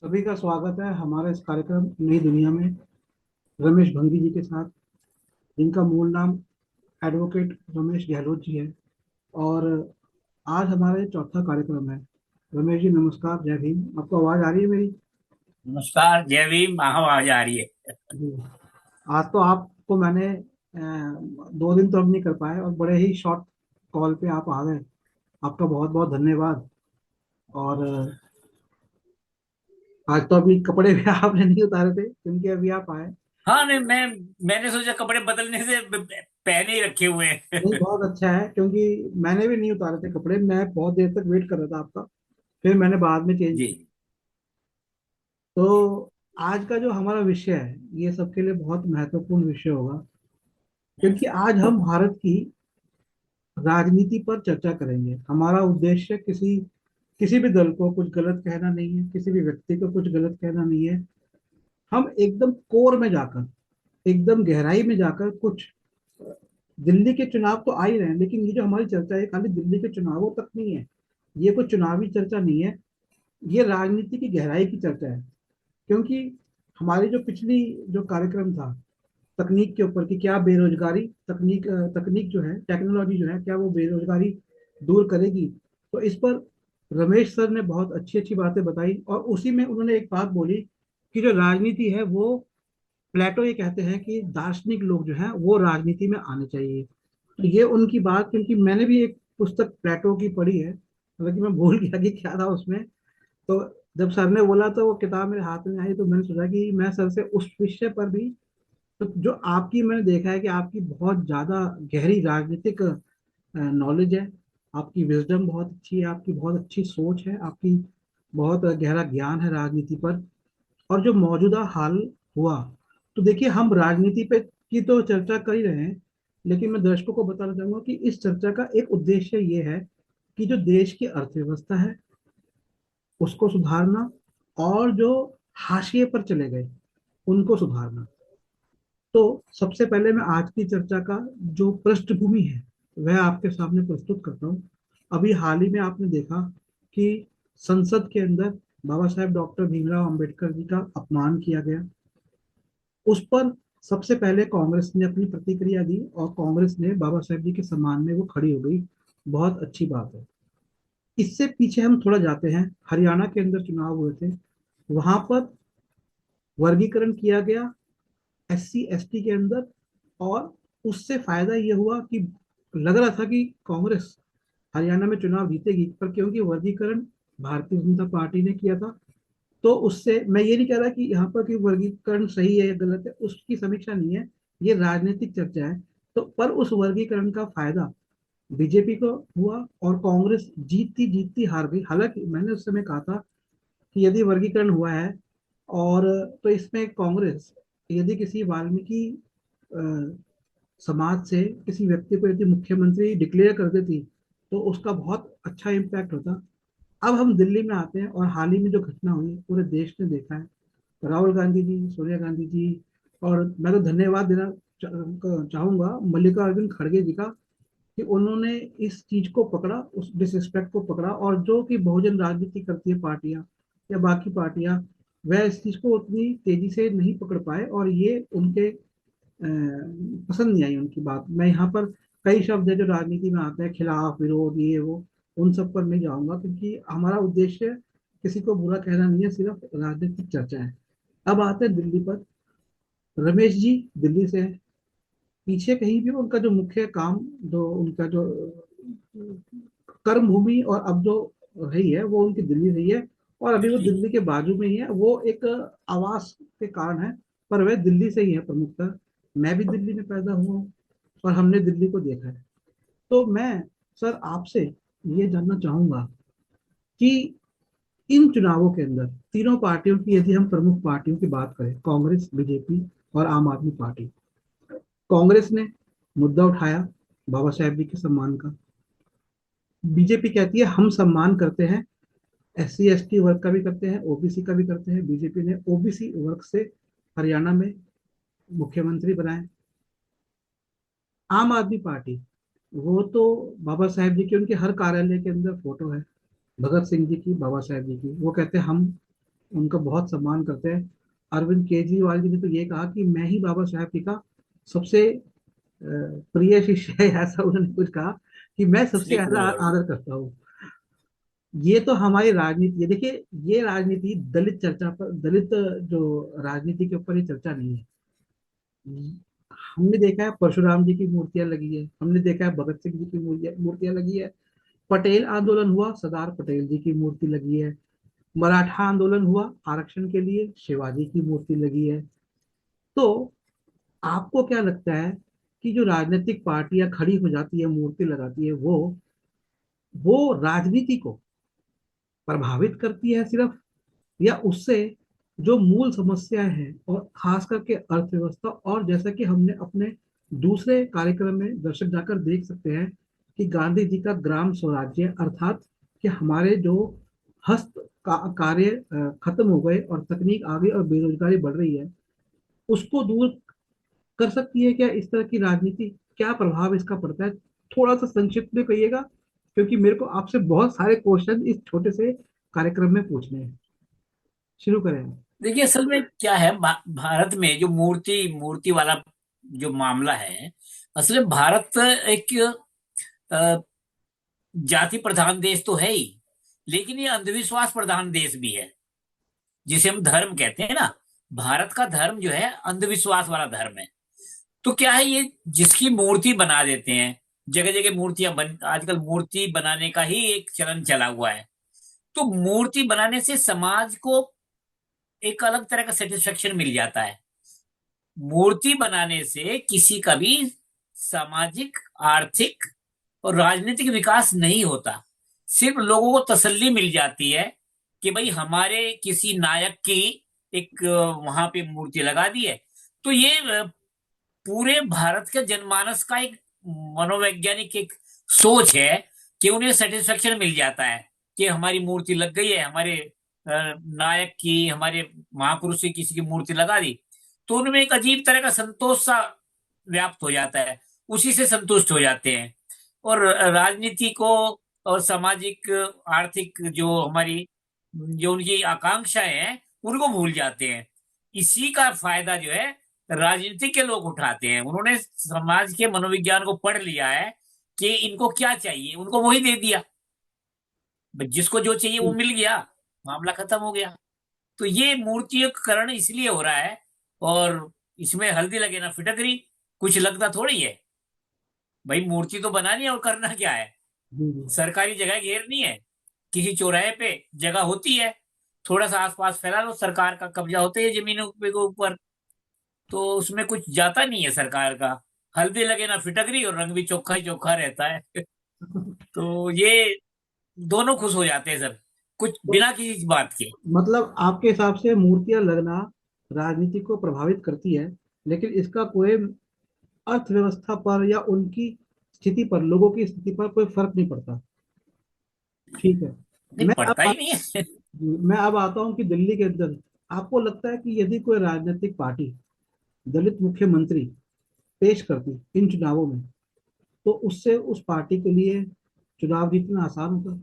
सभी का स्वागत है हमारे इस कार्यक्रम नई दुनिया में रमेश भंगी जी के साथ, जिनका मूल नाम एडवोकेट रमेश गहलोत जी है। और आज हमारे चौथा कार्यक्रम है। रमेश जी नमस्कार, जय भीम। आपको आवाज आ रही है मेरी? नमस्कार, जय भीम। आवाज आ रही है। जी। आज तो आपको मैंने 2 दिन तो अब नहीं कर पाए और बड़े ही शॉर्ट कॉल पे आप आ गए। आपका बहुत बहुत धन्यवाद। और आज तो अभी कपड़े भी आपने नहीं उतारे थे क्योंकि अभी आप आए। हाँ, नहीं, मैंने सोचा कपड़े बदलने से पहने ही रखे हुए हैं। नहीं, बहुत अच्छा है क्योंकि मैंने भी नहीं उतारे थे कपड़े। मैं बहुत देर तक वेट कर रहा था आपका, फिर मैंने बाद में चेंज जी। किया। तो आज का जो हमारा विषय है ये सबके लिए बहुत महत्वपूर्ण विषय होगा, क्योंकि आज हम भारत की राजनीति पर चर्चा करेंगे। हमारा उद्देश्य किसी किसी भी दल को कुछ गलत कहना नहीं है, किसी भी व्यक्ति को कुछ गलत कहना नहीं है। हम एकदम कोर में जाकर, एकदम गहराई में जाकर कुछ, दिल्ली के चुनाव तो आ ही रहे हैं, लेकिन ये जो हमारी चर्चा है खाली दिल्ली के चुनावों तक नहीं है। ये कोई चुनावी चर्चा नहीं है, ये राजनीति की गहराई की चर्चा है। क्योंकि हमारी जो पिछली जो कार्यक्रम था तकनीक के ऊपर कि क्या बेरोजगारी, तकनीक जो है, टेक्नोलॉजी जो है, क्या वो बेरोजगारी दूर करेगी, तो इस पर रमेश सर ने बहुत अच्छी अच्छी बातें बताई। और उसी में उन्होंने एक बात बोली कि जो राजनीति है वो, प्लेटो ये कहते हैं कि दार्शनिक लोग जो हैं वो राजनीति में आने चाहिए। तो ये उनकी बात, क्योंकि मैंने भी एक पुस्तक प्लेटो की पढ़ी है, हालांकि मैं भूल गया कि क्या था उसमें। तो जब सर ने बोला तो वो किताब मेरे हाथ में आई, तो मैंने सोचा कि मैं सर से उस विषय पर भी, तो जो आपकी, मैंने देखा है कि आपकी बहुत ज्यादा गहरी राजनीतिक नॉलेज है, आपकी विजडम बहुत अच्छी है, आपकी बहुत अच्छी सोच है, आपकी बहुत गहरा ज्ञान है राजनीति पर। और जो मौजूदा हाल हुआ, तो देखिए हम राजनीति पे की तो चर्चा कर ही रहे हैं, लेकिन मैं दर्शकों को बताना चाहूंगा कि इस चर्चा का एक उद्देश्य ये है कि जो देश की अर्थव्यवस्था है उसको सुधारना, और जो हाशिए पर चले गए उनको सुधारना। तो सबसे पहले मैं आज की चर्चा का जो पृष्ठभूमि है वह आपके सामने प्रस्तुत करता हूँ। अभी हाल ही में आपने देखा कि संसद के अंदर बाबा साहेब डॉक्टर भीमराव अंबेडकर जी का अपमान किया गया। उस पर सबसे पहले कांग्रेस ने अपनी प्रतिक्रिया दी और कांग्रेस ने बाबा साहेब जी के सम्मान में वो खड़ी हो गई। बहुत अच्छी बात है। इससे पीछे हम थोड़ा जाते हैं, हरियाणा के अंदर चुनाव हुए थे, वहां पर वर्गीकरण किया गया एससी एसटी के अंदर। और उससे फायदा ये हुआ कि लग रहा था कि कांग्रेस हरियाणा में चुनाव जीतेगी, पर क्योंकि वर्गीकरण भारतीय जनता पार्टी ने किया था, तो उससे मैं ये नहीं कह रहा कि यहाँ पर कि वर्गीकरण सही है या गलत है, उसकी समीक्षा नहीं है, ये राजनीतिक चर्चा है। तो पर उस वर्गीकरण का फायदा बीजेपी को हुआ और कांग्रेस जीतती जीतती हार गई। हालांकि मैंने उस समय कहा था कि यदि वर्गीकरण हुआ है और, तो इसमें कांग्रेस यदि किसी वाल्मीकि अ, समाज से किसी व्यक्ति को यदि मुख्यमंत्री डिक्लेयर कर देती तो उसका बहुत अच्छा इम्पैक्ट होता। अब हम दिल्ली में आते हैं और हाल ही में जो घटना हुई पूरे देश ने देखा है। राहुल गांधी जी, सोनिया गांधी जी, और मैं तो धन्यवाद देना चाहूंगा मल्लिकार्जुन खड़गे जी का, कि उन्होंने इस चीज को पकड़ा, उस डिसरिस्पेक्ट को पकड़ा। और जो कि बहुजन राजनीति करती है पार्टियां या बाकी पार्टियां, वह इस चीज को उतनी तेजी से नहीं पकड़ पाए और ये उनके पसंद नहीं आई उनकी बात। मैं यहाँ पर कई शब्द है जो राजनीति में आते हैं, खिलाफ, विरोध, ये वो, उन सब पर नहीं जाऊंगा क्योंकि हमारा उद्देश्य किसी को बुरा कहना नहीं है, सिर्फ राजनीतिक चर्चा है। अब आते हैं दिल्ली पर। रमेश जी दिल्ली से हैं। पीछे कहीं भी उनका जो मुख्य काम, जो उनका जो कर्म भूमि और अब जो रही है वो उनकी दिल्ली रही है। और अभी वो दिल्ली के बाजू में ही है, वो एक आवास के कारण है, पर वह दिल्ली से ही है प्रमुखता। मैं भी दिल्ली में पैदा हुआ हूँ और हमने दिल्ली को देखा है। तो मैं सर आपसे ये जानना चाहूंगा कि इन चुनावों के अंदर तीनों पार्टियों की, यदि हम प्रमुख पार्टियों की बात करें, कांग्रेस, बीजेपी और आम आदमी पार्टी। कांग्रेस ने मुद्दा उठाया बाबा साहेब जी के सम्मान का। बीजेपी कहती है हम सम्मान करते हैं, एससी एसटी वर्ग का भी करते हैं, ओबीसी का भी करते हैं। बीजेपी ने ओबीसी वर्ग से हरियाणा में मुख्यमंत्री बनाए। आम आदमी पार्टी, वो तो बाबा साहेब जी की, उनके हर कार्यालय के अंदर फोटो है भगत सिंह जी की, बाबा साहेब जी की। वो कहते हैं हम उनका बहुत सम्मान करते हैं। अरविंद केजरीवाल जी ने तो ये कहा कि मैं ही बाबा साहेब जी का सबसे प्रिय शिष्य है, ऐसा उन्होंने कुछ कहा कि मैं सबसे स्लिक ज्यादा बोल रहा हूँ। आदर करता हूँ। ये तो हमारी राजनीति है। देखिए, ये राजनीति दलित चर्चा पर, दलित जो राजनीति के ऊपर ये चर्चा नहीं है। हमने देखा है परशुराम जी की मूर्तियां लगी है, हमने देखा है भगत सिंह जी की मूर्तियां लगी है। पटेल आंदोलन हुआ, सरदार पटेल जी की मूर्ति लगी है। मराठा आंदोलन हुआ आरक्षण के लिए, शिवाजी की मूर्ति लगी है। तो आपको क्या लगता है कि जो राजनीतिक पार्टियां खड़ी हो जाती है, मूर्ति लगाती है, वो राजनीति को प्रभावित करती है सिर्फ, या उससे जो मूल समस्याएं हैं, और खास करके अर्थव्यवस्था, और जैसा कि हमने अपने दूसरे कार्यक्रम में दर्शक जाकर देख सकते हैं कि गांधी जी का ग्राम स्वराज्य, अर्थात कि हमारे जो हस्त कार्य खत्म हो गए और तकनीक आ गई और बेरोजगारी बढ़ रही है, उसको दूर कर सकती है क्या इस तरह की राजनीति? क्या प्रभाव इसका पड़ता है? थोड़ा सा संक्षिप्त में कहिएगा, क्योंकि मेरे को आपसे बहुत सारे क्वेश्चन इस छोटे से कार्यक्रम में पूछने हैं। शुरू करें। देखिए असल में क्या है, भारत में जो मूर्ति मूर्ति वाला जो मामला है, असल में भारत एक अ, जाति प्रधान देश तो है ही, लेकिन ये अंधविश्वास प्रधान देश भी है, जिसे हम धर्म कहते हैं ना। भारत का धर्म जो है अंधविश्वास वाला धर्म है। तो क्या है, ये जिसकी मूर्ति बना देते हैं, जगह जगह मूर्तियां बन, आजकल मूर्ति बनाने का ही एक चलन चला हुआ है। तो मूर्ति बनाने से समाज को एक अलग तरह का सेटिस्फेक्शन मिल जाता है। मूर्ति बनाने से किसी का भी सामाजिक, आर्थिक और राजनीतिक विकास नहीं होता। सिर्फ लोगों को तसल्ली मिल जाती है कि भाई हमारे किसी नायक की एक वहां पे मूर्ति लगा दी है। तो ये पूरे भारत के जनमानस का एक मनोवैज्ञानिक एक सोच है कि उन्हें सेटिस्फेक्शन मिल जाता है कि हमारी मूर्ति लग गई है, हमारे नायक की, हमारे महापुरुष की किसी की मूर्ति लगा दी, तो उनमें एक अजीब तरह का संतोष सा व्याप्त हो जाता है। उसी से संतुष्ट हो जाते हैं और राजनीति को और सामाजिक, आर्थिक जो हमारी, जो उनकी आकांक्षाएं हैं, उनको भूल जाते हैं। इसी का फायदा जो है राजनीति के लोग उठाते हैं। उन्होंने समाज के मनोविज्ञान को पढ़ लिया है कि इनको क्या चाहिए, उनको वही दे दिया। जिसको जो चाहिए वो मिल गया, मामला खत्म हो गया। तो ये मूर्तिकरण इसलिए हो रहा है। और इसमें हल्दी लगे ना फिटकरी, कुछ लगता थोड़ी है। भाई मूर्ति तो बनानी है और करना क्या है, जी जी। सरकारी जगह घेरनी है, किसी चौराहे पे जगह होती है, थोड़ा सा आसपास फैला लो, सरकार का कब्जा होता है जमीनों के ऊपर, तो उसमें कुछ जाता नहीं है सरकार का। हल्दी लगे ना फिटकरी और रंग भी चोखा ही चोखा रहता है। तो ये दोनों खुश हो जाते हैं सर, कुछ तो बिना किसी बात के। मतलब आपके हिसाब से मूर्तियां लगना राजनीति को प्रभावित करती है, लेकिन इसका कोई अर्थव्यवस्था पर या उनकी स्थिति पर, लोगों की स्थिति पर कोई फर्क नहीं पड़ता। ठीक है। नहीं मैं पड़ता अब ही नहीं है। मैं अब आता हूं कि दिल्ली के अंदर आपको लगता है कि यदि कोई राजनीतिक पार्टी दलित मुख्यमंत्री पेश करती इन चुनावों में, तो उससे उस पार्टी के लिए चुनाव जीतना आसान होता?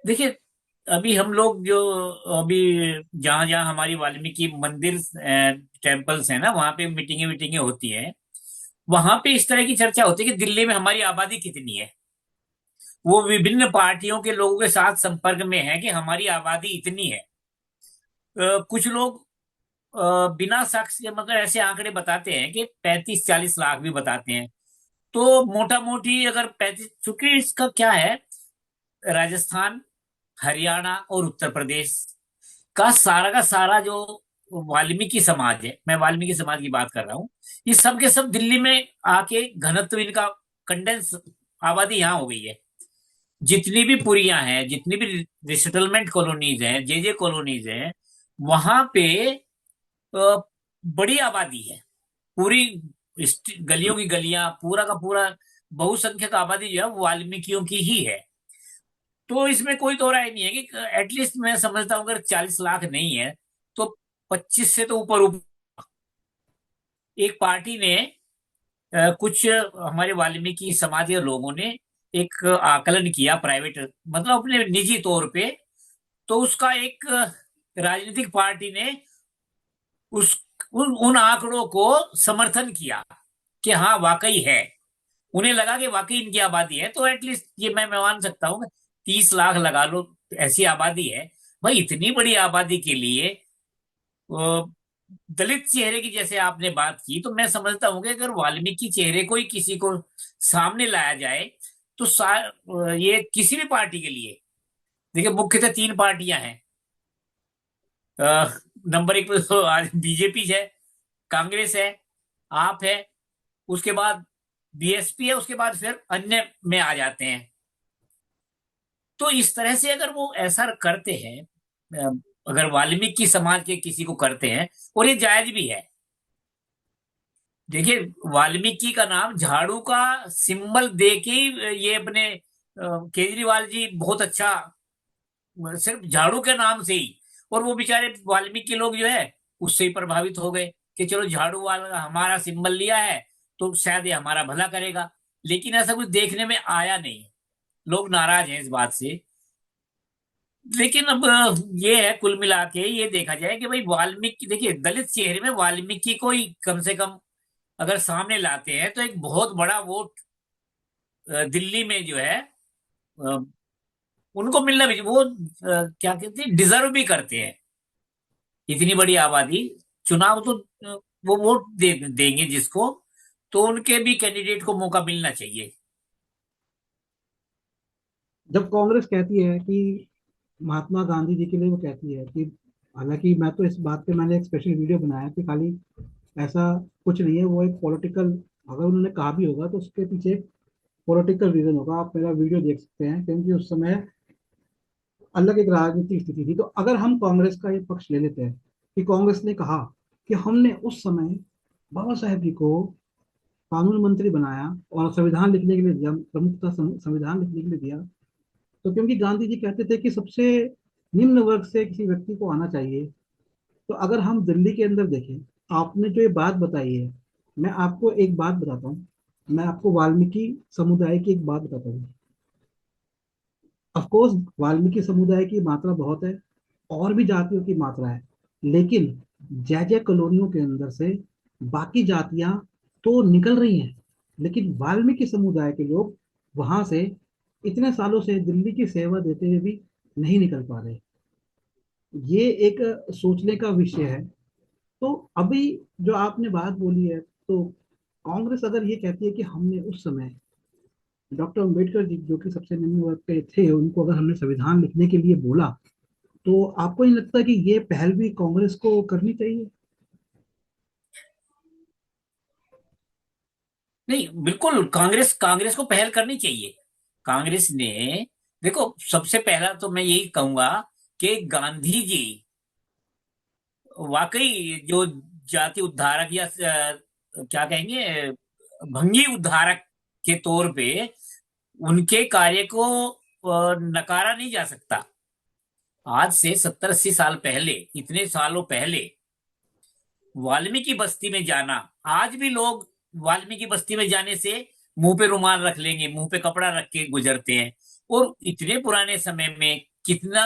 देखिए अभी हम लोग जो, अभी जहां जहां हमारी वाल्मीकि मंदिर टेम्पल्स है ना, वहां पे मीटिंगें मीटिंगें होती हैं, वहां पे इस तरह की चर्चा होती है कि दिल्ली में हमारी आबादी कितनी है। वो विभिन्न पार्टियों के लोगों के साथ संपर्क में है कि हमारी आबादी इतनी है। कुछ लोग बिना साक्ष्य मतलब ऐसे आंकड़े बताते हैं कि 35-40 लाख भी बताते हैं। तो मोटा मोटी अगर 35, चूंकि इसका क्या है, राजस्थान, हरियाणा और उत्तर प्रदेश का सारा जो वाल्मीकि समाज है, मैं वाल्मीकि समाज की बात कर रहा हूँ, ये सब के सब दिल्ली में आके घनत्व इनका कंडेंस, आबादी यहाँ हो गई है। जितनी भी पुरियां हैं, जितनी भी रिसेटलमेंट कॉलोनीज हैं, जे जे कॉलोनीज हैं, वहां पे अ, बड़ी आबादी है। पूरी गलियों की गलियां, पूरा का पूरा बहुसंख्यक आबादी जो है वो वाल्मीकियों की ही है। तो इसमें कोई दो राय नहीं है कि एटलीस्ट मैं समझता हूँ अगर 40 लाख नहीं है तो 25 से तो ऊपर ऊपर। एक पार्टी ने कुछ हमारे वाल्मीकि समाज के लोगों ने एक आकलन किया प्राइवेट, मतलब अपने निजी तौर पे, तो उसका एक राजनीतिक पार्टी ने उस उन आंकड़ों को समर्थन किया कि हाँ वाकई है। उन्हें लगा कि वाकई इनकी आबादी है, तो एटलीस्ट ये मैं मान सकता हूँ 30 लाख लगा लो, ऐसी आबादी है। भाई इतनी बड़ी आबादी के लिए अ, दलित चेहरे की जैसे आपने बात की, तो मैं समझता हूँ कि अगर वाल्मीकि चेहरे को ही किसी को सामने लाया जाए तो ये किसी भी पार्टी के लिए, देखिए मुख्यतः 3 पार्टियां हैं। नंबर 1 पे तो आज बीजेपी है, कांग्रेस है, आप है, उसके बाद बीएसपी है, उसके बाद फिर अन्य में आ जाते हैं। तो इस तरह से अगर वो ऐसा करते हैं, अ, अगर वाल्मीकि समाज के किसी को करते हैं, और ये जायज भी है। देखिए वाल्मीकि का नाम झाड़ू का सिंबल दे के ही ये अपने केजरीवाल जी बहुत अच्छा, सिर्फ झाड़ू के नाम से ही, और वो बेचारे वाल्मीकि लोग जो है उससे ही प्रभावित हो गए कि चलो झाड़ू वाला हमारा सिंबल लिया है तो शायद ये हमारा भला करेगा। लेकिन ऐसा कुछ देखने में आया नहीं, लोग नाराज हैं इस बात से। लेकिन अब ये है, कुल मिला के ये देखा जाए कि भाई वाल्मीकि, देखिए दलित चेहरे में वाल्मीकि को ही कम से कम अगर सामने लाते हैं तो एक बहुत बड़ा वोट दिल्ली में जो है अ, उनको मिलना भी, वो क्या कहते हैं, डिजर्व भी करते हैं। इतनी बड़ी आबादी, चुनाव तो वो वोट देंगे जिसको, तो उनके भी कैंडिडेट को मौका मिलना चाहिए। जब कांग्रेस कहती है कि महात्मा गांधी जी के लिए वो कहती है कि, हालांकि मैं तो इस बात पे मैंने एक स्पेशल वीडियो बनाया कि खाली ऐसा कुछ नहीं है, वो एक पॉलिटिकल, अगर उन्होंने कहा भी होगा तो उसके पीछे एक पॉलिटिकल रीजन होगा। आप मेरा वीडियो देख सकते हैं, क्योंकि उस समय अलग एक राजनीतिक स्थिति थी। तो अगर हम कांग्रेस का ये पक्ष ले लेते हैं कि कांग्रेस ने कहा कि हमने उस समय बाबा साहेब जी को कानून मंत्री बनाया और संविधान लिखने के लिए दिया, प्रमुखता संविधान लिखने के लिए दिया, तो क्योंकि गांधी जी कहते थे कि सबसे निम्न वर्ग से किसी व्यक्ति को आना चाहिए। तो अगर हम दिल्ली के अंदर देखें, आपने जो ये बात बताई है, मैं आपको एक बात बताता हूँ, मैं आपको वाल्मीकि समुदाय की एक बात बताता हूँ। ऑफकोर्स वाल्मीकि समुदाय की मात्रा बहुत है, और भी जातियों की मात्रा है, लेकिन जय जय कॉलोनियों के अंदर से बाकी जातियां तो निकल रही हैं, लेकिन वाल्मीकि समुदाय के लोग वहां से इतने सालों से दिल्ली की सेवा देते हुए भी नहीं निकल पा रहे। ये एक सोचने का विषय है। तो अभी जो आपने बात बोली है, तो कांग्रेस अगर ये कहती है कि हमने उस समय डॉक्टर अम्बेडकर जी, जो कि सबसे निम्न वर्ग के थे, उनको अगर हमने संविधान लिखने के लिए बोला, तो आपको नहीं लगता कि ये पहल भी कांग्रेस को करनी चाहिए? नहीं, बिल्कुल कांग्रेस कांग्रेस को पहल करनी चाहिए। कांग्रेस ने, देखो सबसे पहला तो मैं यही कहूंगा कि गांधी जी वाकई जो जाति उद्धारक या क्या कहेंगे, भंगी उद्धारक के तौर पे उनके कार्य को नकारा नहीं जा सकता। आज से 70-80 साल पहले, इतने सालों पहले वाल्मीकि बस्ती में जाना, आज भी लोग वाल्मीकि बस्ती में जाने से मुंह पे रुमाल रख लेंगे, मुंह पे कपड़ा रख के गुजरते हैं। और इतने पुराने समय में कितना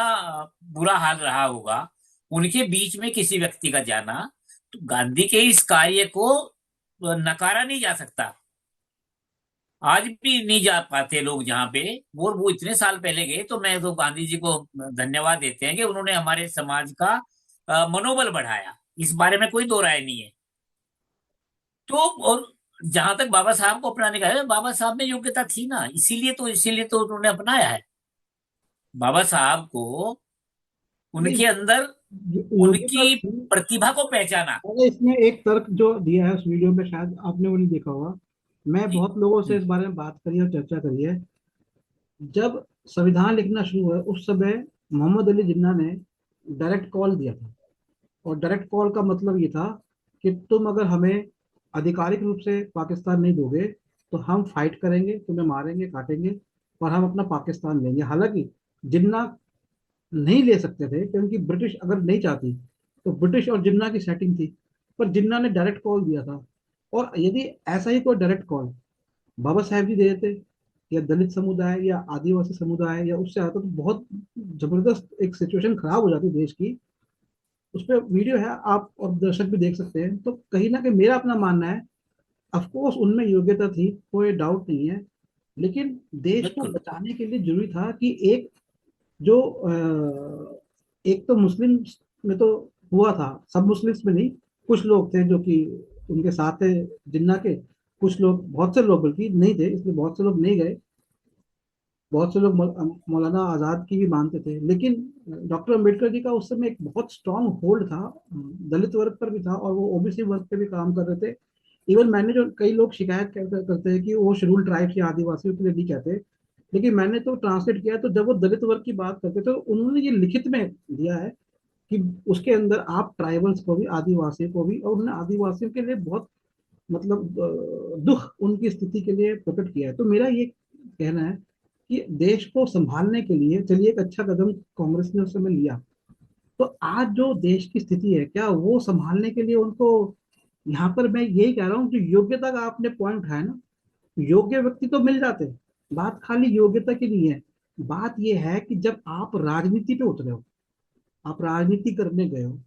बुरा हाल रहा होगा उनके बीच में किसी व्यक्ति का जाना। तो गांधी के इस कार्य को नकारा नहीं जा सकता। आज भी नहीं जा पाते लोग जहाँ पे, वो इतने साल पहले गए, तो मैं तो गांधी जी को धन्यवाद देते हैं कि उन्होंने हमारे समाज का मनोबल बढ़ाया। इस बारे में कोई दो राय नहीं है। तो और जहां तक बाबा साहब को अपनाने का है, बाबा साहब में योग्यता थी ना, इसीलिए तो उन्होंने अपनाया है बाबा साहब को, नहीं, उनके अंदर योग्यता उनकी थी। प्रतिभा को पहचाना। मैंने इसमें एक तर्क जो दिया है उस वीडियो में, शायद आपने वो नहीं देखा होगा। मैं जी। बहुत लोगों से हम्म। इस बारे में बात करी और चर्चा करी है। जब संविधान लिखना शुरू हुआ उस समय मोहम्मद अली जिन्ना ने डायरेक्ट कॉल दिया था। और डायरेक्ट कॉल का मतलब ये था कि तुम अगर हमें आधिकारिक रूप से पाकिस्तान नहीं दोगे तो हम फाइट करेंगे, तुम्हें मारेंगे, काटेंगे, और हम अपना पाकिस्तान लेंगे। हालांकि जिन्ना नहीं ले सकते थे, क्योंकि ब्रिटिश अगर नहीं चाहती तो ब्रिटिश और जिन्ना की सेटिंग थी, पर जिन्ना ने डायरेक्ट कॉल दिया था। और यदि ऐसा ही कोई डायरेक्ट कॉल बाबा साहेब जी दे देते, या दलित समुदाय या आदिवासी समुदाय या उससे आता, तो बहुत जबरदस्त एक सिचुएशन खराब हो जाती देश की। उस पर वीडियो है, आप और दर्शक भी देख सकते हैं। तो कहीं ना कहीं मेरा अपना मानना है, अफकोर्स उनमें योग्यता थी, कोई डाउट नहीं है, लेकिन देश को बिल्कुल। बचाने के लिए जरूरी था कि एक जो एक तो मुस्लिम में तो हुआ था, सब मुस्लिम्स में नहीं, कुछ लोग थे जो कि उनके साथ थे जिन्ना के, कुछ लोग, बहुत से लोग बल्कि नहीं थे, इसलिए बहुत से लोग नहीं गए। बहुत से लोग मौलाना आजाद की भी मानते थे, लेकिन डॉक्टर अंबेडकर जी का उस समय एक बहुत स्ट्रांग होल्ड था, दलित वर्ग पर भी था, और वो ओबीसी वर्ग पे भी काम कर रहे थे। इवन मैंने, जो कई लोग शिकायत करते हैं कि वो शेड्यूल ट्राइब्स या आदिवासियों के लिए नहीं कहते, लेकिन मैंने तो ट्रांसलेट किया, तो जब वो दलित वर्ग की बात करते तो उन्होंने ये लिखित में दिया है कि उसके अंदर आप ट्राइबल्स को भी, आदिवासियों को भी, और उन्होंने आदिवासियों के लिए बहुत, मतलब दुख उनकी स्थिति के लिए प्रकट किया है। तो मेरा ये कहना है कि देश को संभालने के लिए चलिए एक अच्छा कदम कांग्रेस ने उस समय लिया। तो आज जो देश की स्थिति है, क्या वो संभालने के लिए उनको, यहाँ पर मैं यही कह रहा हूँ, जो योग्यता का आपने पॉइंट है ना, योग्य व्यक्ति तो मिल जाते हैं, बात खाली योग्यता की नहीं है। बात यह है कि जब आप राजनीति पे उतरे हो, आप राजनीति करने गए हो,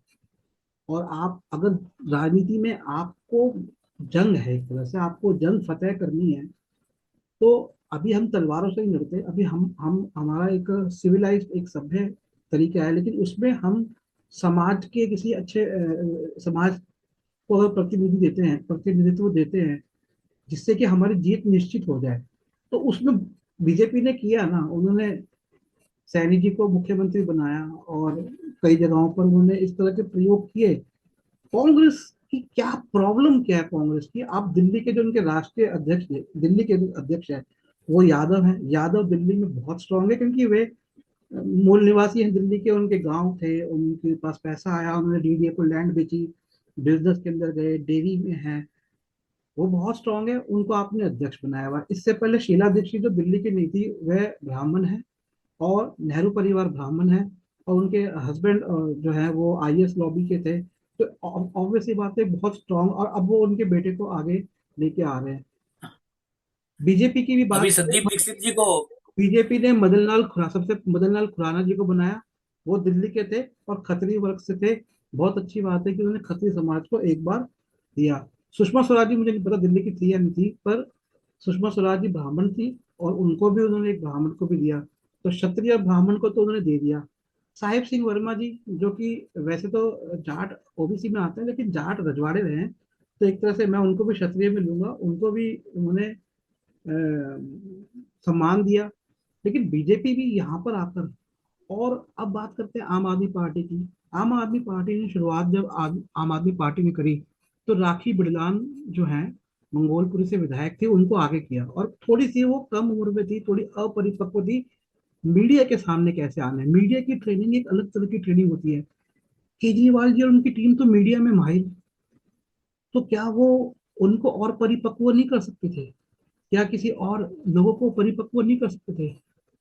और आप अगर राजनीति में आपको जंग है, एक तरह से आपको जंग फतेह करनी है, तो अभी हम तलवारों से नहीं लड़ते, अभी हम हमारा एक सिविलाइज्ड, एक सभ्य तरीका है, लेकिन उसमें हम समाज के किसी अच्छे समाज को अगर प्रतिनिधित्व देते हैं, जिससे कि हमारी जीत निश्चित हो जाए, तो उसमें बीजेपी ने किया ना, उन्होंने सैनी जी को मुख्यमंत्री बनाया, और कई जगहों पर उन्होंने इस तरह के प्रयोग किए। कांग्रेस की क्या प्रॉब्लम, क्या है कांग्रेस की? आप दिल्ली के जो उनके राष्ट्रीय अध्यक्ष है, दिल्ली के जो अध्यक्ष है, वो यादव है। यादव दिल्ली में बहुत स्ट्रांग है, क्योंकि वे मूल निवासी हैं दिल्ली के, उनके गांव थे, उनके पास पैसा आया, उन्होंने डीडीए को लैंड बेची, बिजनेस के अंदर गए, डेयरी में है, वो बहुत स्ट्रांग है, उनको आपने अध्यक्ष बनाया हुआ। इससे पहले शीला दीक्षित जो दिल्ली की नहीं थी, वह ब्राह्मण है, और नेहरू परिवार ब्राह्मण है, और उनके हस्बैंड जो है वो आईएएस लॉबी के थे। तो ऑब्वियसली बात है, बहुत स्ट्रांग, और अब वो उनके बेटे को आगे लेके आ रहे हैं। बीजेपी की भी अभी बात करें, संदीप दीक्षित जी को। बीजेपी ने मदन लाल खुराना जी को बनाया, वो दिल्ली के थे और खत्री वर्ग से थे। बहुत अच्छी बात है कि उन्होंने खत्री समाज को एक बार दिया। सुषमा स्वराज जी, मुझे नहीं पता दिल्ली की थी या नहीं थी, पर सुषमा स्वराज जी ब्राह्मण थी, और उनको भी उन्होंने एक ब्राह्मण को भी दिया, तो क्षत्रिय और ब्राह्मण को तो उन्होंने दे दिया। साहिब सिंह वर्मा जी, जो कि वैसे तो जाट ओबीसी में आते हैं, लेकिन जाट रजवाड़े रहे हैं, तो एक तरह से मैं उनको भी क्षत्रिय में लूंगा, उनको भी उन्होंने सम्मान दिया। लेकिन बीजेपी भी यहाँ पर आकर, और अब बात करते हैं आम आदमी पार्टी की। आम आदमी पार्टी ने शुरुआत जब आम आदमी पार्टी ने करी, तो राखी बिड़लान जो है, मंगोलपुरी से विधायक थी, उनको आगे किया, और थोड़ी सी वो कम उम्र में थी, थोड़ी अपरिपक्व थी। मीडिया के सामने कैसे आना है, मीडिया की ट्रेनिंग एक अलग तरह की ट्रेनिंग होती है। केजरीवाल जी और उनकी टीम तो मीडिया में माहिर, तो क्या वो उनको और परिपक्व नहीं कर सकते थे? क्या किसी और लोगों को परिपक्व नहीं कर सकते थे?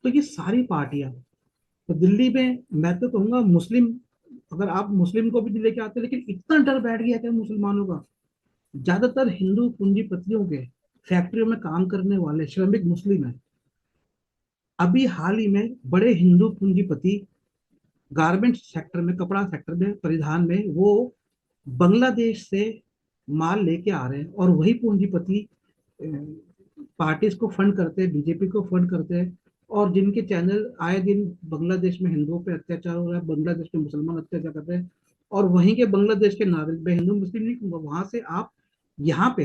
तो ये सारी पार्टियां, तो दिल्ली में मैं तो कहूंगा मुस्लिम, अगर आप मुस्लिम को भी लेके आते, लेकिन इतना डर बैठ गया क्या मुसलमानों का? ज्यादातर हिंदू पूंजीपतियों के, फैक्ट्रियों में काम करने वाले श्रमिक मुस्लिम हैं। अभी हाल ही में बड़े हिंदू पूंजीपति गारमेंट सेक्टर में, कपड़ा सेक्टर में, परिधान में, वो बांग्लादेश से माल लेके आ रहे हैं, और वही पूंजीपति पार्टीज को फंड करते हैं, बीजेपी को फंड करते हैं, और जिनके चैनल आए दिन बांग्लादेश में हिंदुओं पे अत्याचार हो रहा है, बांग्लादेश में मुसलमान अत्याचार कर रहे हैं, और वहीं के बांग्लादेश के नागरिक, मैं हिंदू मुस्लिम नहीं कहूंगा, वहां से आप यहाँ पे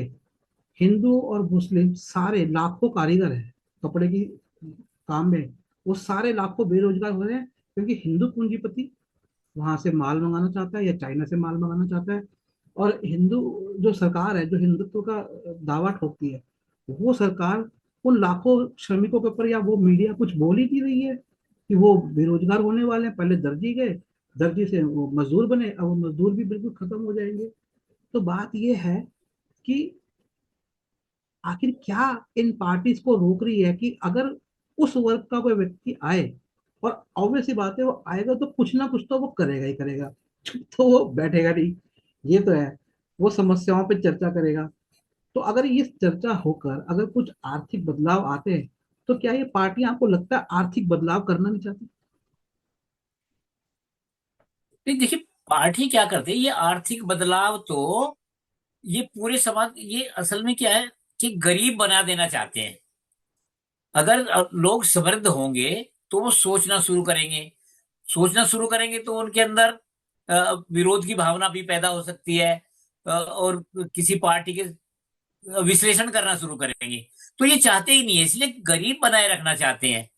हिंदू और मुस्लिम सारे लाखों कारीगर हैं कपड़े की काम में, वो सारे लाखों बेरोजगार हो रहे हैं, क्योंकि हिंदू पूंजीपति वहां से माल मंगाना चाहता है, या चाइना से माल मंगाना चाहता है, और हिंदू जो सरकार है, जो हिंदुत्व का दावा ठोकती है, वो सरकार उन लाखों श्रमिकों के ऊपर, या वो मीडिया कुछ बोल ही नहीं रही है कि वो बेरोजगार होने वाले हैं। पहले दर्जी गए, दर्जी से वो मजदूर बने, अब वो मजदूर भी बिल्कुल खत्म हो जाएंगे। तो बात ये है कि आखिर क्या इन पार्टीज को रोक रही है, कि अगर उस वर्ग का कोई व्यक्ति आए, और ऑब्वियसली बात है वो आएगा तो कुछ ना कुछ तो वो करेगा ही करेगा, तो वो बैठेगा नहीं, ये तो है, वो समस्याओं पे चर्चा करेगा। तो अगर ये चर्चा होकर अगर कुछ आर्थिक बदलाव आते हैं, तो क्या ये पार्टियां, आपको लगता है, आर्थिक बदलाव करना नहीं चाहती? नहीं, देखिए, पार्टी क्या करते हैं, ये आर्थिक बदलाव तो ये पूरे समाज, ये असल में क्या है कि गरीब बना देना चाहते हैं। अगर लोग समृद्ध होंगे तो वो सोचना शुरू करेंगे। सोचना शुरू करेंगे तो उनके अंदर विरोध की भावना भी पैदा हो सकती है, और किसी पार्टी के विश्लेषण करना शुरू करेंगे। तो ये चाहते ही नहीं है, इसलिए गरीब बनाए रखना चाहते हैं।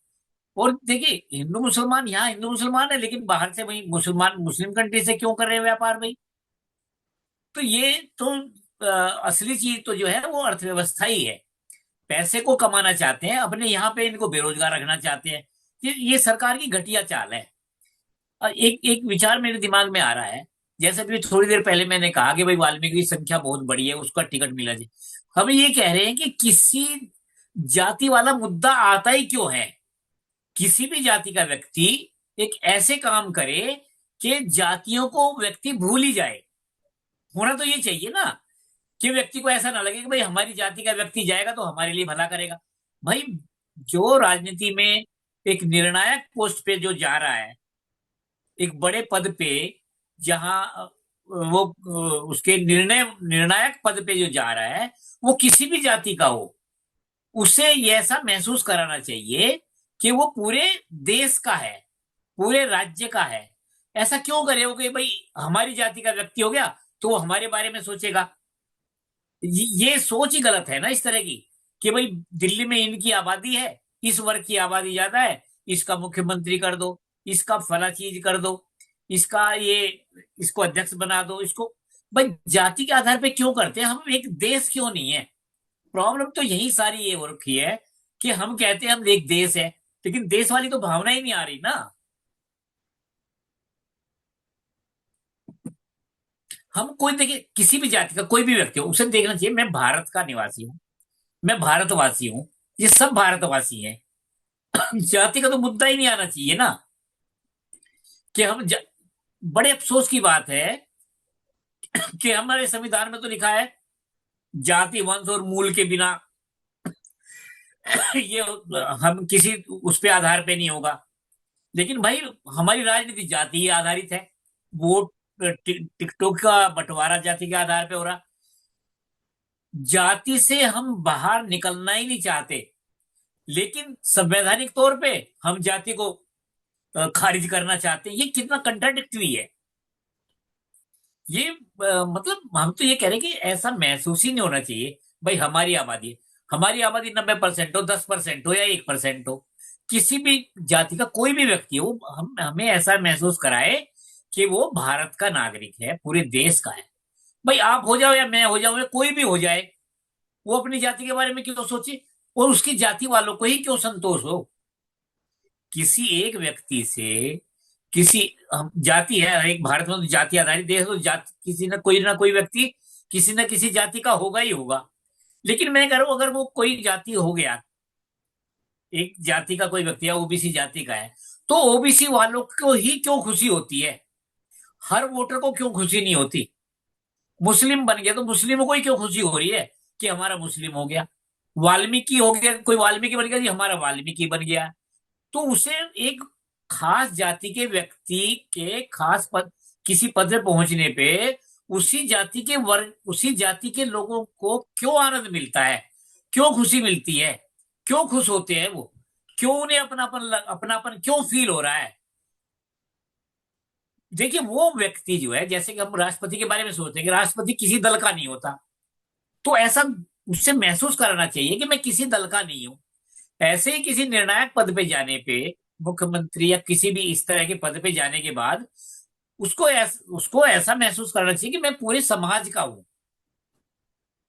और देखिए, हिंदू मुसलमान, यहाँ हिंदू मुसलमान है, लेकिन बाहर से वही मुसलमान मुस्लिम कंट्री से क्यों कर रहे हैं व्यापार भाई? तो ये तो असली चीज तो जो है वो अर्थव्यवस्था ही है। पैसे को कमाना चाहते हैं, अपने यहाँ पे इनको बेरोजगार रखना चाहते हैं। ये सरकार की घटिया चाल है। एक एक विचार मेरे दिमाग में आ रहा है। जैसे कि थोड़ी देर पहले मैंने कहा कि भाई वाल्मीकि की संख्या बहुत बड़ी है, उसका टिकट मिला जाए। हम ये कह रहे हैं कि किसी जाति वाला मुद्दा आता ही क्यों है? किसी भी जाति का व्यक्ति एक ऐसे काम करे कि जातियों को व्यक्ति भूल ही जाए। होना तो ये चाहिए ना, कि व्यक्ति को ऐसा ना लगे कि भाई हमारी जाति का व्यक्ति जाएगा तो हमारे लिए भला करेगा। भाई, जो राजनीति में एक निर्णायक पोस्ट पे जो जा रहा है, एक बड़े पद पे, जहां वो उसके निर्णायक पद पे जो जा रहा है, वो किसी भी जाति का हो, उसे ये ऐसा महसूस कराना चाहिए कि वो पूरे देश का है, पूरे राज्य का है। ऐसा क्यों करे वो कि भाई हमारी जाति का व्यक्ति हो गया तो वो हमारे बारे में सोचेगा? ये सोच ही गलत है ना इस तरह की, कि भाई दिल्ली में इनकी आबादी है, इस वर्ग की आबादी ज्यादा है, इसका मुख्यमंत्री कर दो, इसका फला चीज कर दो, इसका ये, इसको अध्यक्ष बना दो, इसको। भाई जाति के आधार पे क्यों करते हैं? हम एक देश क्यों नहीं है? प्रॉब्लम तो यही सारी ये हो रखी है कि हम कहते हैं हम एक देश है, लेकिन देश वाली तो भावना ही नहीं आ रही ना। हम कोई, देखिए, किसी भी जाति का कोई भी व्यक्ति हो, उसे देखना चाहिए मैं भारत का निवासी हूँ, मैं भारतवासी हूँ, ये सब भारतवासी हैं। जाति का तो मुद्दा ही नहीं आना चाहिए ना। कि बड़े अफसोस की बात है कि हमारे संविधान में तो लिखा है जाति, वंश और मूल के बिना ये हम किसी उस पे आधार पे नहीं होगा। लेकिन भाई, हमारी राजनीति जाति आधारित है। वोट, टिकटों का बंटवारा जाति के आधार पे हो रहा। जाति से हम बाहर निकलना ही नहीं चाहते, लेकिन संवैधानिक तौर पे हम जाति को खारिज करना चाहते हैं। ये कितना कंट्राडिक्टरी है ये। मतलब हम तो ये कह रहे हैं कि ऐसा महसूस ही नहीं होना चाहिए। भाई हमारी आबादी 90% हो, 10% हो या 1% हो, किसी भी जाति का कोई भी व्यक्ति हो, हम हमें ऐसा महसूस कराए कि वो भारत का नागरिक है, पूरे देश का है। भाई आप हो जाओ या मैं हो जाऊं या कोई भी हो जाए, वो अपनी जाति के बारे में क्यों सोचे? और उसकी जाति वालों को ही क्यों संतोष हो? किसी एक व्यक्ति से, किसी, हम जाति है, एक भारत में तो जाति आधारित देश है, तो जाति किसी ना कोई व्यक्ति किसी न किसी जाति का होगा ही होगा। लेकिन मैं कह रहा हूं, अगर वो कोई जाति हो गया, एक जाति का कोई व्यक्ति है, ओबीसी जाति का है, तो ओबीसी वालों को ही क्यों खुशी होती है? हर वोटर को क्यों खुशी नहीं होती? मुस्लिम बन गया तो मुस्लिमों को ही क्यों खुशी हो रही है कि हमारा मुस्लिम हो गया? वाल्मीकि हो गया, कोई वाल्मीकि बन गया जी, हमारा वाल्मीकि बन गया। तो उसे एक खास जाति के व्यक्ति के खास पद, किसी पद पे पहुंचने पे उसी जाति के वर्ग, उसी जाति के लोगों को क्यों आनंद मिलता है? क्यों खुशी मिलती है? क्यों खुश होते हैं वो? क्यों उन्हें अपनापन क्यों फील हो रहा है? देखिए, वो व्यक्ति जो है, जैसे कि हम राष्ट्रपति के बारे में सोचते हैं कि राष्ट्रपति किसी दल का नहीं होता, तो ऐसा उससे महसूस कराना चाहिए कि मैं किसी दल का नहीं हूं। ऐसे ही किसी निर्णायक पद पे जाने पे, मुख्यमंत्री या किसी भी इस तरह के पद पे जाने के बाद, उसको ऐसा महसूस करना चाहिए कि मैं पूरे समाज का हूं।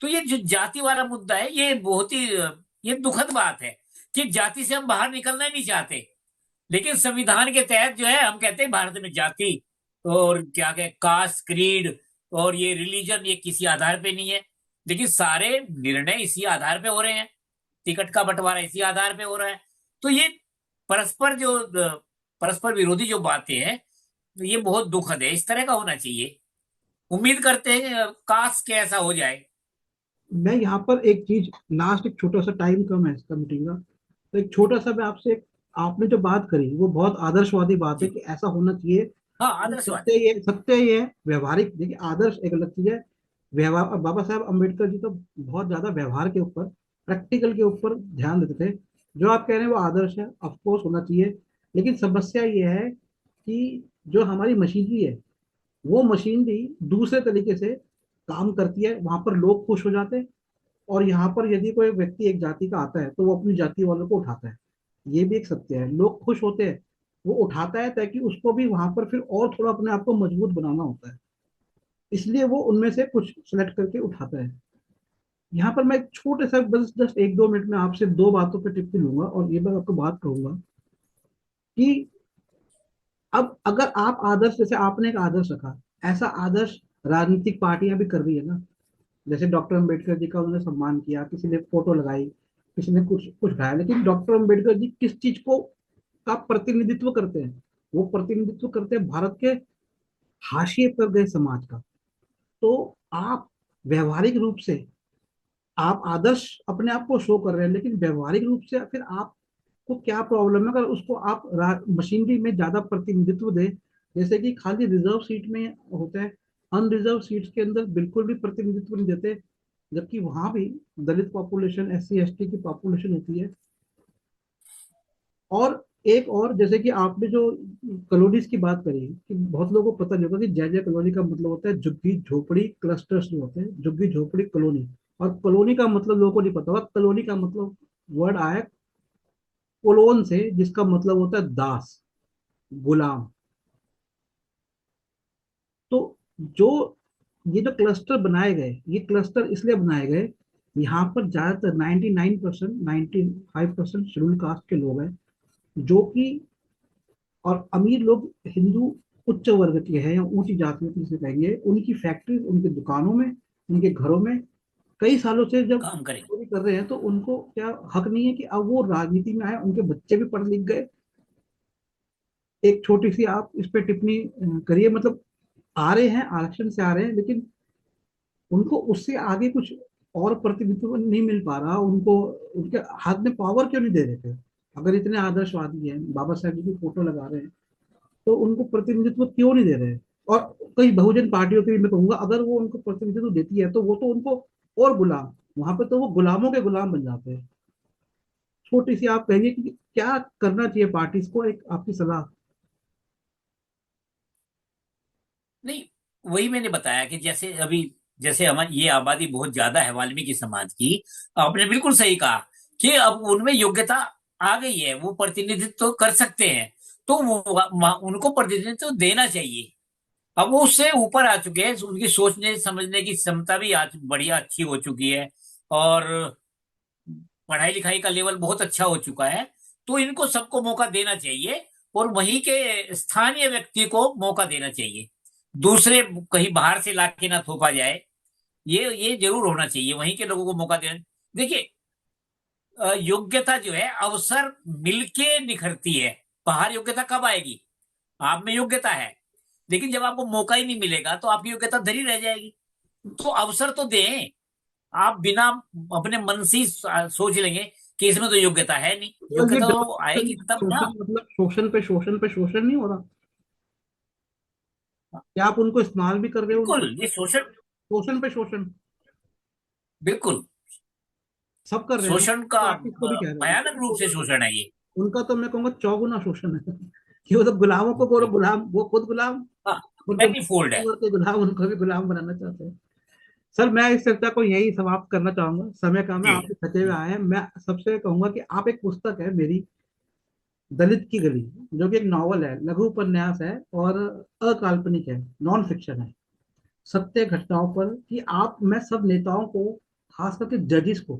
तो ये जो जाति वाला मुद्दा है, ये बहुत ही ये दुखद बात है कि जाति से हम बाहर निकलना ही नहीं चाहते। लेकिन संविधान के तहत जो है, हम कहते हैं भारत में जाति और क्या कहे, कास्ट, क्रीड और ये रिलीजन, ये किसी आधार पे नहीं है। लेकिन सारे निर्णय इसी आधार पे हो रहे हैं, टिकट का बंटवारा इसी आधार पे हो रहा है। तो ये परस्पर विरोधी जो बातें हैं, ये बहुत दुखद है। इस तरह का होना चाहिए। उम्मीद करते हैं कि काश के ऐसा हो जाए। मैं यहाँ पर एक चीज, लास्ट, एक छोटा सा, टाइम कम है इसका मीटिंग का, तो एक छोटा सा मैं आपसे आपने जो बात करी वो बहुत आदर्शवादी बात है जी। कि ऐसा होना चाहिए। हाँ, सत्य आदर्शवादी। ये, सत्य ये है। व्यवहारिक देखिए, आदर्श एक अलग चीज है। व्यवहार, और बाबा साहब अम्बेडकर जी तो बहुत ज्यादा व्यवहार के ऊपर, प्रैक्टिकल के ऊपर ध्यान देते थे। जो आप कह रहे हैं वो आदर्श है, ऑफकोर्स होना चाहिए। लेकिन समस्या ये है कि जो हमारी मशीनरी है, वो मशीनरी दूसरे तरीके से काम करती है। वहां पर लोग खुश हो जाते हैं, और यहाँ पर यदि कोई व्यक्ति एक जाति का आता है तो वो अपनी जाति वालों को उठाता है। ये भी एक सत्य है, लोग खुश होते हैं, वो उठाता है ताकि उसको भी वहां पर फिर और थोड़ा अपने आप को मजबूत बनाना होता है, इसलिए वो उनमें से कुछ सेलेक्ट करके उठाता है। यहाँ पर मैं एक छोटे सा, बस जस्ट 1-2 मिनट में आपसे दो बातों पर टिप्पणी लूंगा, और ये मैं आपको बात कहूंगा कि अब अगर आप आदर्श, जैसे आपने एक आदर्श रखा, ऐसा आदर्श राजनीतिक पार्टियां भी कर रही है ना। जैसे डॉक्टर अम्बेडकर जी का उन्होंने सम्मान किया, किसी ने फोटो लगाई, किसी ने कुछ कुछ खाया, लेकिन डॉक्टर अम्बेडकर जी किस चीज को का प्रतिनिधित्व करते हैं? वो प्रतिनिधित्व करते हैं भारत के हाशिए पर गए समाज का। तो आप व्यवहारिक रूप से, आप आदर्श अपने आप को शो कर रहे हैं, लेकिन व्यवहारिक रूप से फिर आपको क्या प्रॉब्लम है अगर उसको आप मशीनरी में ज्यादा प्रतिनिधित्व दे? जैसे कि खाली रिजर्व सीट में होता है, अनरिजर्व सीट्स के अंदर बिल्कुल भी प्रतिनिधित्व नहीं देते, जबकि वहां भी दलित पॉपुलेशन, SC ST की पॉपुलेशन होती है। और एक और, जैसे कि आपने जो कॉलोनीज की बात करी, कि बहुत लोगों को पता नहीं होगा कि जय जय कॉलोनी का मतलब होता है झुग्गी झोपड़ी क्लस्टर्स जो होते हैं, झुग्गी झोपड़ी कॉलोनी। और कॉलोनी का मतलब लोगों को नहीं पता होगा। कॉलोनी का मतलब वर्ड आया कोलोन से, जिसका मतलब होता है दास, गुलाम। तो जो ये जो क्लस्टर बनाए गए, ये क्लस्टर इसलिए बनाए गए, यहाँ पर ज्यादातर 99%, 95% शेड्यूल कास्ट के लोग हैं, जो कि, और अमीर लोग हिंदू उच्च वर्ग के हैं या ऊंची जाति में जिसे कहेंगे, उनकी फैक्ट्रीज, उनकी दुकानों में, उनके घरों में कई सालों से जब काम करेंगे। चोरी कर रहे हैं, तो उनको क्या हक नहीं है कि अब वो राजनीति में आए? उनके बच्चे भी पढ़ लिख गए। एक छोटी सी आप इस पे टिप्पणी करिए, मतलब आ रहे हैं, आरक्षण से आ रहे हैं, लेकिन उनको उससे आगे कुछ और प्रतिनिधित्व नहीं मिल पा रहा उनको। उनके हाथ में पावर क्यों नहीं दे रहे थे? अगर इतने आदर्शवादी हैं, बाबा साहब जी की फोटो लगा रहे हैं, तो उनको प्रतिनिधित्व क्यों नहीं दे रहे हैं? और कई बहुजन पार्टियों के भी मैं कहूंगा, अगर वो उनको प्रतिनिधित्व देती है तो वो तो उनको और गुलाम, वहां पे तो वो गुलामों के गुलाम बन जाते हैं। छोटी सी आप कहेंगे कि क्या करना चाहिए पार्टीज को, एक आपकी सलाह। नहीं, वही मैंने बताया कि जैसे अभी, जैसे हमारी ये आबादी बहुत ज्यादा है वाल्मीकि समाज की। आपने बिल्कुल सही कहा कि अब उनमें योग्यता आ गई है, वो प्रतिनिधित्व तो कर सकते हैं। तो वो उनको प्रतिनिधित्व देना चाहिए। अब वो उससे ऊपर आ चुके हैं, उनकी सोचने समझने की क्षमता भी आज बढ़िया अच्छी हो चुकी है। और पढ़ाई लिखाई का लेवल बहुत अच्छा हो चुका है। तो इनको सबको मौका देना चाहिए, और वहीं के स्थानीय व्यक्ति को मौका देना चाहिए। दूसरे कहीं बाहर से लाके ना थोपा जाए। ये जरूर होना चाहिए, वहीं के लोगों को मौका देना। देखिए, योग्यता जो है अवसर मिलके निखरती है। बाहर योग्यता कब आएगी? आप में योग्यता है, लेकिन जब आपको मौका ही नहीं मिलेगा तो आपकी योग्यता धरी रह जाएगी। तो अवसर तो दें। आप बिना अपने मन से ही सोच लेंगे कि इसमें तो योग्यता है नहीं, और ये योग्यता तो डेमोक्रेसी, आएगी तब ना। शोषण, मतलब शोषण पे शोषण पे शोषण नहीं हो रहा? क्या आप उनको इस्तेमाल भी कर रहे हो, उनको बिल्कुल, ये शोषण। शोषण पे शोषण बिल्कुल, सब कर रहे हैं ना? शोषण का पार्टीज को भी कह रहे भयानक हैं रूप से शोषण। शोषण है ये। उनका तो मैं कहूंगा चौगुना शोषण है कि वो तो गुलामों को बोलो गुलाम, वो खुद गुलाम, हाँ, उनके मैनीफोल्ड है। के गुलाम, उनको भी गुलाम बनाना चाहते हैं। सर, मैं इस चर्चा को यही समाप्त करना चाहूंगा, समय कम है, जी। आप भी थके हुए आए हैं। मैं सबसे कहूंगा कि आप, एक पुस्तक है मेरी, दलित की गली, जो कि एक नॉवल है, लघु उपन्यास है, और अकाल्पनिक है, नॉन फिक्शन है, सत्य घटनाओं पर, कि आप, मैं सब नेताओं को, खास करके जजेस को,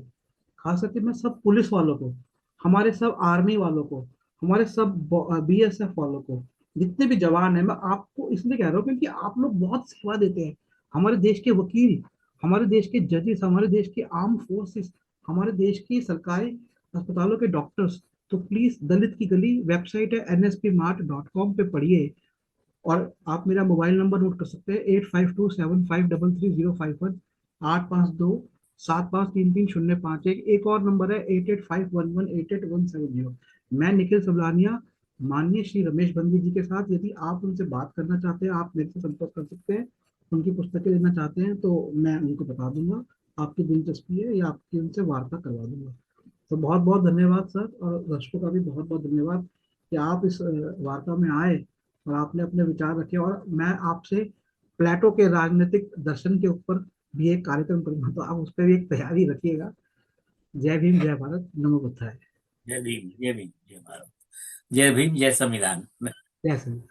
खास करके मैं सब पुलिस वालों को, हमारे सब आर्मी वालों को, हमारे सब BSF वालों को, जितने भी जवान हैं, मैं आपको इसलिए कह रहा हूँ क्योंकि आप लोग बहुत सेवा देते हैं। हमारे देश के वकील, हमारे देश के जजेस, हमारे देश के आर्म फोर्सेस, हमारे देश की सरकारी अस्पतालों के डॉक्टर्स। तो प्लीज, दलित की गली वेबसाइट है, nspmart.com पे पढ़िए। और आप मेरा मोबाइल नंबर नोट कर सकते हैं, 8527533051, 852 753305, एक और नंबर है 8851188170। मैं निखिल सबलानिया, माननीय श्री रमेश बंदी जी के साथ, यदि आप उनसे बात करना चाहते हैं, आप मेरे से संपर्क कर सकते हैं। उनकी पुस्तकें लेना चाहते हैं तो मैं उनको बता दूंगा, आपकी दिलचस्पी है या आपकी उनसे वार्ता करवा दूंगा। तो बहुत बहुत धन्यवाद सर, और दर्शकों का भी बहुत बहुत धन्यवाद कि आप इस वार्ता में आए और आपने अपने विचार रखे। और मैं आपसे प्लेटो के राजनीतिक दर्शन के ऊपर भी एक कार्यक्रम करूंगा, तो आप उस पर भी एक तैयारी रखिएगा। जय भीम, जय भारत, नमो बुद्धाय। जय भीम, जय भीम, जय भारत, जय भीम, जय संविधान। जय श्री